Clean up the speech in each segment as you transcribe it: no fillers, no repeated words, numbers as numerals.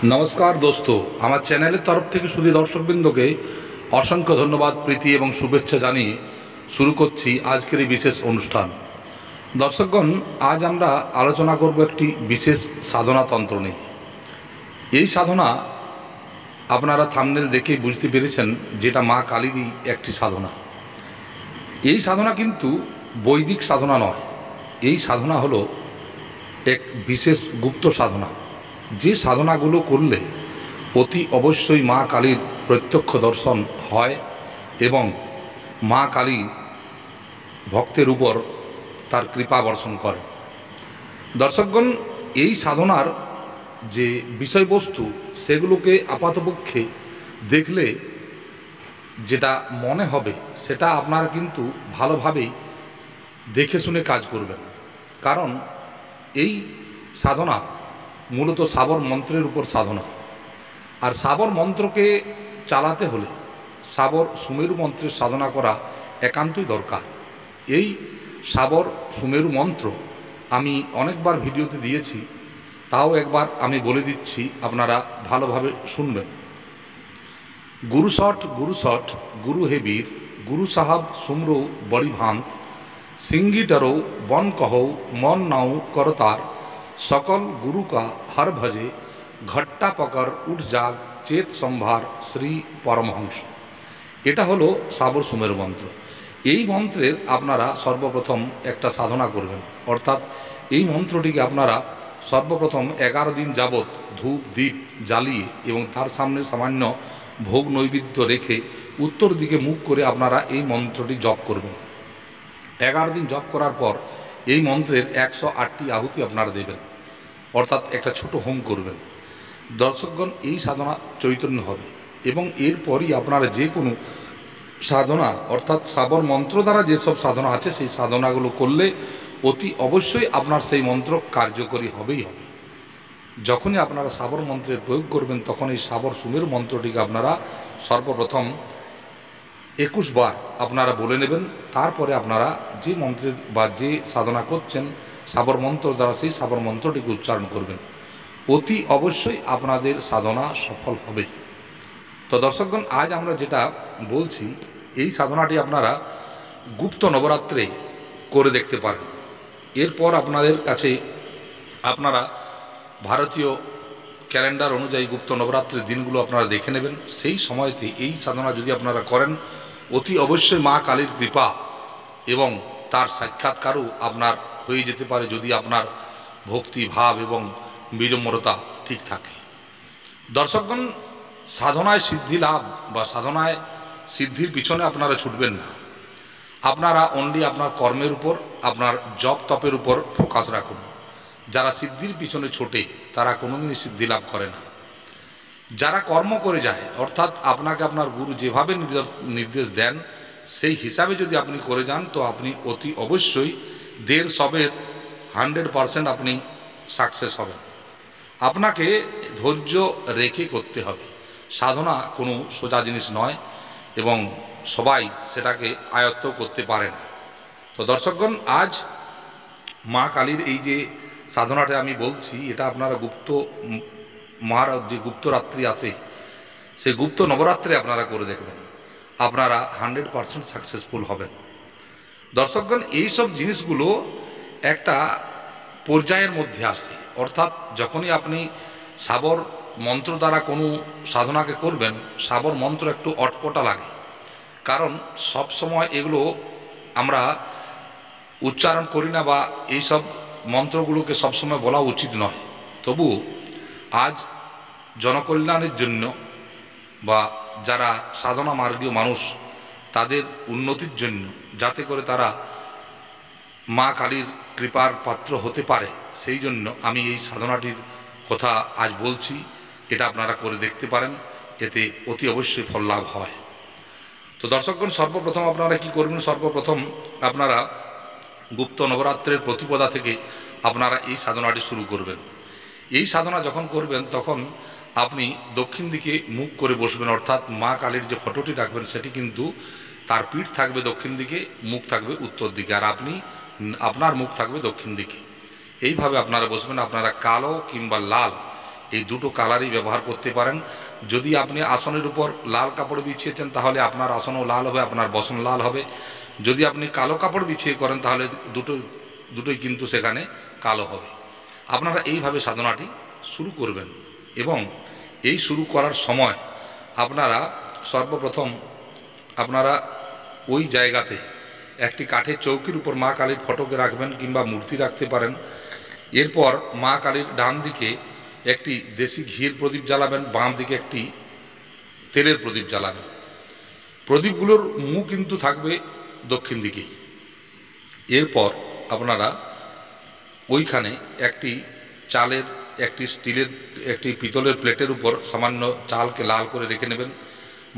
नमस्कार दोस्तों আমার চ্যানেলের তরফ থেকে শুধু দর্শকবৃন্দকে অসংখ্য ধন্যবাদ প্রীতি এবং শুভেচ্ছা জানিয়ে শুরু করছি আজকের এই বিশেষ অনুষ্ঠান। দর্শকগণ, আজ আমরা আলোচনা করব একটি বিশেষ সাধনা তন্ত্র নিয়ে। এই সাধনা আপনারা থাম্বনেল দেখে বুঝতে পেরেছেন যেটা মা কালীরই একটি সাধনা। এই সাধনা কিন্তু বৈদিক সাধনা নয়, এই সাধনা হলো এক বিশেষ গুপ্ত সাধনা, যে সাধনাগুলো করলে অতি অবশ্যই মা কালীর প্রত্যক্ষ দর্শন হয় এবং মা কালী ভক্তের উপর তার কৃপা বর্ষণ করে। দর্শকগণ, এই সাধনার যে বিষয়বস্তু সেগুলোকে আপাতপক্ষে দেখলে যেটা মনে হবে সেটা আপনারা কিন্তু ভালোভাবেই দেখে শুনে কাজ করবেন, কারণ এই সাধনা মূলত সাবর মন্ত্রের উপর সাধনা। আর সাবর মন্ত্রকে চালাতে হলে সাবর সুমেরু মন্ত্রের সাধনা করা একান্তই দরকার। এই সাবর সুমেরু মন্ত্র আমি অনেকবার ভিডিওতে দিয়েছি, তাও একবার আমি বলে দিচ্ছি, আপনারা ভালোভাবে শুনবেন। গুরু শট গুরু হেবীর, গুরু সাহাব সুমরো বড়ি ভান্ত, সিঙ্গি ডরো বন কহো মন নাও করতার, সকল গুরু কা হর ভজে, ঘট্টা পকর উঠ জাগ চেত সম্ভার শ্রী পরমহংস। এটা হলো সাবর সুমেরু মন্ত্র। এই মন্ত্রের আপনারা সর্বপ্রথম একটা সাধনা করবেন, অর্থাৎ এই মন্ত্রটিকে আপনারা সর্বপ্রথম 11 দিন যাবৎ ধূপ দীপ জ্বালিয়ে এবং তার সামনে সামান্য ভোগ নৈবেদ্য রেখে উত্তর দিকে মুখ করে আপনারা এই মন্ত্রটি জপ করবেন। 11 দিন জপ করার পর এই মন্ত্রের 108টি আহুতি আপনারা দেবেন, অর্থাৎ একটা ছোট হোম করবেন। দর্শকগণ, এই সাধনা চৈতন্য হবে এবং এরপরই আপনারা যে কোনো সাধনা অর্থাৎ সাবর মন্ত্র দ্বারা যেসব সাধনা আছে সেই সাধনাগুলো করলে অতি অবশ্যই আপনার সেই মন্ত্র কার্যকরী হবেই হবে। যখনই আপনারা সাবর মন্ত্রের প্রয়োগ করবেন তখন এই সাবর সুমেরু মন্ত্রটিকে আপনারা সর্বপ্রথম 21 বার আপনারা বলে নেবেন। তারপরে আপনারা যে মন্ত্রের বা যে সাধনা করছেন সাবর মন্ত্র দ্বারা সেই সাবর মন্ত্রটিকে উচ্চারণ করবেন। অতি অবশ্যই আপনাদের সাধনা সফল হবে। তো দর্শকগণ, আজ আমরা যেটা বলছি এই সাধনাটি আপনারা গুপ্ত নবরাত্রে করে দেখতে পারেন। এরপর আপনাদের কাছে আপনারা ভারতীয় ক্যালেন্ডার অনুযায়ী গুপ্ত নবরাত্রির দিনগুলো আপনারা দেখে নেবেন। সেই সময়তে এই সাধনা যদি আপনারা করেন অতি অবশ্যই মা কালীর কৃপা এবং তার সাক্ষাৎকারও আপনার হয়ে যেতে পারে, যদি আপনার ভক্তি ভাব এবং বিনম্রতা ঠিক থাকে। দর্শকগণ, সাধনায় সিদ্ধি লাভ বা সাধনায় সিদ্ধির পিছনে আপনারা ছুটবেন না, আপনারা অনলি আপনার কর্মের উপর আপনার জপ তপের উপর ফোকাস রাখুন। যারা সিদ্ধির পিছনে ছোটে তারা কোনোদিনই সিদ্ধি লাভ করে না। যারা কর্ম করে যায়, অর্থাৎ আপনাকে আপনার গুরু যেভাবে নির্দেশ দেন সেই হিসাবে যদি আপনি করে যান তো আপনি অতি অবশ্যই 150% আপনি সাকসেস হবেন। আপনাকে ধৈর্য রেখে করতে হবে। সাধনা কোনো সোজা জিনিস নয় এবং সবাই সেটাকে আয়ত্ত করতে পারে না। তো দর্শকগণ, আজ মা কালীর এই যে সাধনাটা আমি বলছি এটা আপনারা গুপ্ত মার যে গুপ্ত রাত্রি আসে সেই গুপ্ত নবরাত্রে আপনারা করে দেখবেন, আপনারা 100% সাকসেসফুল হবেন। দর্শকগণ, এইসব জিনিসগুলো একটা পর্যায়ের মধ্যে আসে, অর্থাৎ যখনই আপনি সাবর মন্ত্র দ্বারা কোনো সাধনাকে করবেন সাবর মন্ত্র একটু অটপটা লাগে, কারণ সব সময় এগুলো আমরা উচ্চারণ করি না বা এইসব মন্ত্রগুলোকে সবসময় বলা উচিত নয়। তবু আজ জনকল্যাণের জন্য বা যারা সাধনা মার্গীয় মানুষ তাদের উন্নতির জন্য, যাতে করে তারা মা কালীর কৃপার পাত্র হতে পারে, সেই জন্য আমি এই সাধনাটির কথা আজ বলছি। এটা আপনারা করে দেখতে পারেন, এতে অতি অবশ্যই ফল লাভ হয়। তো দর্শকগণ, সর্বপ্রথম আপনারা কি করবেন, সর্বপ্রথম আপনারা গুপ্ত নবরাত্রের প্রতিপদা থেকে আপনারা এই সাধনাটি শুরু করবেন। এই সাধনা যখন করবেন তখন আপনি দক্ষিণ দিকে মুখ করে বসবেন, অর্থাৎ মা কালীর যে ফটোটি রাখবেন সেটি কিন্তু তার পিঠ থাকবে দক্ষিণ দিকে, মুখ থাকবে উত্তর দিকে, আর আপনি আপনার মুখ থাকবে দক্ষিণ দিকে। এইভাবে আপনারা বসবেন। আপনারা কালো কিংবা লাল এই দুটো কালারই ব্যবহার করতে পারেন। যদি আপনি আসনের উপর লাল কাপড় বিছিয়েছেন তাহলে আপনার আসনও লাল হবে, আপনার বসন লাল হবে। যদি আপনি কালো কাপড় বিছিয়ে করেন তাহলে দুটোই কিন্তু সেখানে কালো হবে। আপনারা এইভাবে সাধনাটি শুরু করবেন এবং এই শুরু করার সময় আপনারা সর্বপ্রথম আপনারা ওই জায়গাতে একটি কাঠের চৌকির উপর মা কালীর ফটোকে রাখবেন কিংবা মূর্তি রাখতে পারেন। এরপর মা কালীর ডান দিকে একটি দেশি ঘির প্রদীপ জ্বালাবেন, বাম দিকে একটি তেলের প্রদীপ জ্বালাবেন। প্রদীপগুলোর মুখ কিন্তু থাকবে দক্ষিণ দিকে। এরপর আপনারা ওইখানে একটি চালের, একটি স্টিলের, একটি পিতলের প্লেটের উপর সামান্য চালকে লাল করে রেখে নেবেন।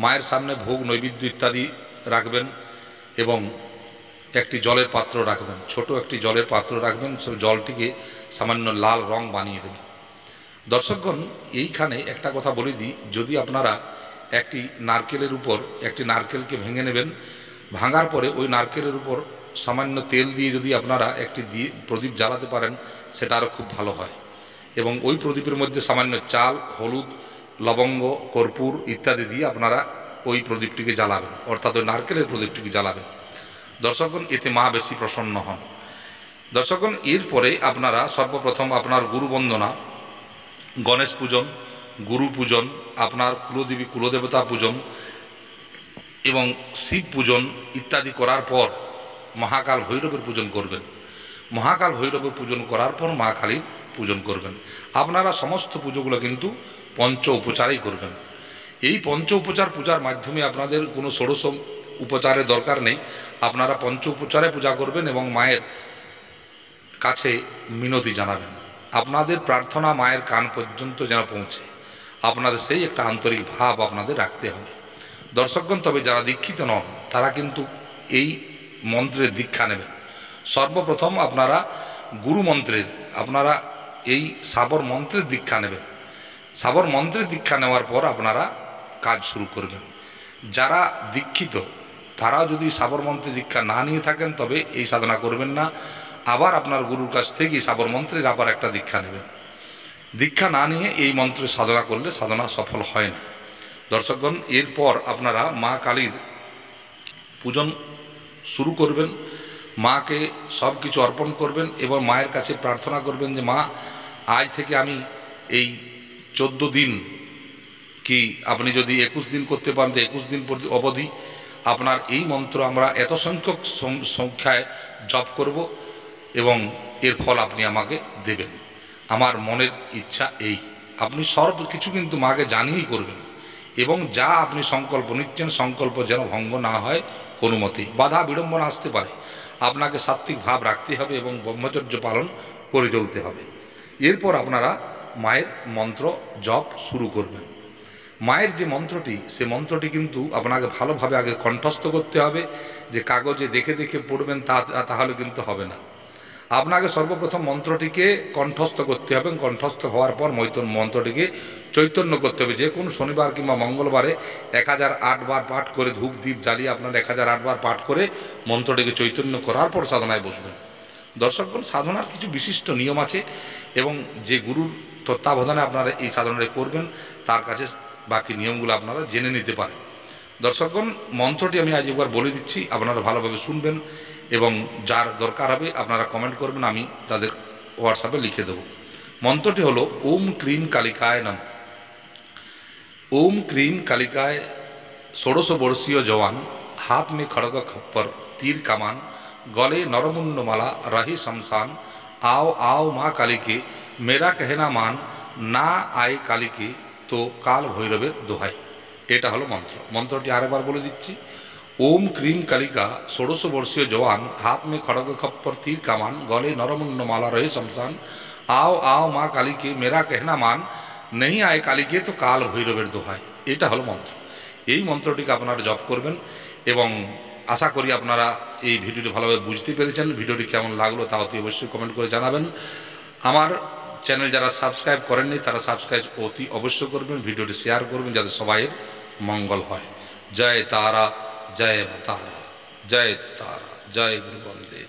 মায়ের সামনে ভোগ নৈবেদ্য ইত্যাদি রাখবেন এবং একটি জলের পাত্র রাখবেন, ছোট একটি জলের পাত্র রাখবেন। সে জলটিকে সামান্য লাল রং বানিয়ে দেবেন। দর্শকগণ, এইখানে একটা কথা বলে দিই, যদি আপনারা একটি নারকেলের উপর একটি নারকেলকে ভেঙে নেবেন, ভাঙার পরে ওই নারকেলের উপর সামান্য তেল দিয়ে যদি আপনারা একটি প্রদীপ জ্বালাতে পারেন সেটা আরও খুব ভালো হয়। এবং ওই প্রদীপের মধ্যে সামান্য চাল, হলুদ, লবঙ্গ, কর্পূর ইত্যাদি দিয়ে আপনারা ওই প্রদীপটিকে জ্বালাবেন, অর্থাৎ ওই নারকেলের প্রদীপটিকে জ্বালাবেন। দর্শকগণ, এতে মা বেশি প্রসন্ন হন। দর্শকগণ, এরপরে আপনারা সর্বপ্রথম আপনার গুরু বন্দনা, গণেশ পূজন, গুরু পূজন, আপনার কুলদেবী কুলদেবতা পূজন এবং শিব পূজন ইত্যাদি করার পর মহাকাল ভৈরবের পূজন করবেন। মহাকাল ভৈরবের পূজন করার পর মা কালীর পূজন করবেন। আপনারা সমস্ত পুজোগুলো কিন্তু পঞ্চ উপচারেই করবেন। এই পঞ্চ উপচার পূজার মাধ্যমে আপনাদের কোনো ষোড়শ উপচারের দরকার নেই। আপনারা পঞ্চ উপচারে পূজা করবেন এবং মায়ের কাছে মিনতি জানাবেন। আপনাদের প্রার্থনা মায়ের কান পর্যন্ত যেন পৌঁছে, আপনাদের সেই একটা আন্তরিক ভাব আপনাদের রাখতে হবে। দর্শকগণ, তবে যারা দীক্ষিত নন তারা কিন্তু এই মন্ত্রের দীক্ষা নেবেন। সর্বপ্রথম আপনারা গুরু মন্ত্রের, আপনারা এই সাবর মন্ত্রের দীক্ষা নেবেন। সাবর মন্ত্রের দীক্ষা নেওয়ার পর আপনারা কাজ শুরু করবেন। যারা দীক্ষিত তারাও যদি সাবর মন্ত্রের দীক্ষা না নিয়ে থাকেন তবে এই সাধনা করবেন না। আবার আপনার গুরুর কাছ থেকে সাবর মন্ত্রের আবার একটা দীক্ষা নেবেন। দীক্ষা না নিয়ে এই মন্ত্রের সাধনা করলে সাধনা সফল হয় না। দর্শকগণ, এরপর আপনারা মা কালীর পূজন শুরু করবেন। মাকে সব কিছু অর্পণ করবেন এবং মায়ের কাছে প্রার্থনা করবেন যে মা, আজ থেকে আমি এই 14 দিন, কি আপনি যদি 21 দিন করতে পারেন তো 21 দিন অবধি আপনার এই মন্ত্র আমরা এত সংখ্যক সংখ্যায় জপ করব এবং এর ফল আপনি আমাকে দেবেন। আমার মনের ইচ্ছা এই। আপনি সব কিছু কিন্তু মাকে জানিয়েই করবেন এবং যা আপনি সংকল্প নিচ্ছেন সংকল্প যেন ভঙ্গ না হয় কোনো মতেই। বাধা বিড়ম্বনা আসতে পারে, আপনাকে সাত্ত্বিক ভাব রাখতে হবে এবং ব্রহ্মচর্য পালন করে চলতে হবে। এরপর আপনারা মায়ের মন্ত্র জপ শুরু করবেন। মায়ের যে মন্ত্রটি, সে মন্ত্রটি কিন্তু আপনাকে ভালোভাবে আগে কণ্ঠস্থ করতে হবে। যে কাগজে দেখে দেখে পড়বেন তাহলে কিন্তু হবে না। আপনাকে সর্বপ্রথম মন্ত্রটিকে কণ্ঠস্থ করতে হবে। কণ্ঠস্থ হওয়ার পর মন্ত্রটিকে চৈতন্য করতে হবে। যে কোনো শনিবার কিংবা মঙ্গলবারে 1008 বার পাঠ করে ধূপ দ্বীপ জ্বালিয়ে আপনার 1008 বার পাঠ করে মন্ত্রটিকে চৈতন্য করার পর সাধনায় বসবেন। দর্শকগণ, সাধনার কিছু বিশিষ্ট নিয়ম আছে এবং যে গুরুর তত্ত্বাবধানে আপনারা এই সাধনাটি করবেন তার কাছে বাকি নিয়মগুলো আপনারা জেনে নিতে পারেন। দর্শকগণ, মন্ত্রটি আমি আজ একবার বলে দিচ্ছি, আপনারা ভালোভাবে শুনবেন এবং যার দরকার হবে আপনারা কমেন্ট করবেন, আমি তাদের হোয়াটসঅ্যাপে লিখে দেব। মন্ত্রটি হলো ওম ক্রিম কালিকায় নমঃ। ओम क्रीम कालिकाय 16 वर्षीय जवान, हाथ में खड़ग खप्पर तीर कमान, गले नरमुंड माला रही शमशान, आओ आओ माँ काली के मेरा कहना मान, ना आए काली के तो काल भैरवेर दोहाई। এটা হলো মন্ত্র। মন্ত্রটি আরেকবার বলে দিচ্ছি। ओम क्रीम कालिका 16 वर्षीय जवान, हाथ में खड़ग खप्पर तीर कमान, गले नरमुंड माला रहे शमशान, आओ आओ माँ काली के मेरा कहना मान, नहीं आए कालीके तो काल भैरवेर दोहाई। এটা হলো মন্ত্র। এই মন্ত্রটিকে আপনারা জপ করবেন এবং আশা করি আপনারা এই ভিডিওটি ভালোভাবে বুঝতে পেরেছেন। ভিডিওটি কেমন লাগলো তা অতি অবশ্যই কমেন্ট করে জানাবেন। আমার চ্যানেল যারা সাবস্ক্রাইব করেননি তারা সাবস্ক্রাইব অতি অবশ্যই করবেন। ভিডিওটি শেয়ার করবেন যাতে সবাইয়ের মঙ্গল হয়। জয় তারা, জয় মা তারা, জয় তারা, জয় গুরু বন্দে।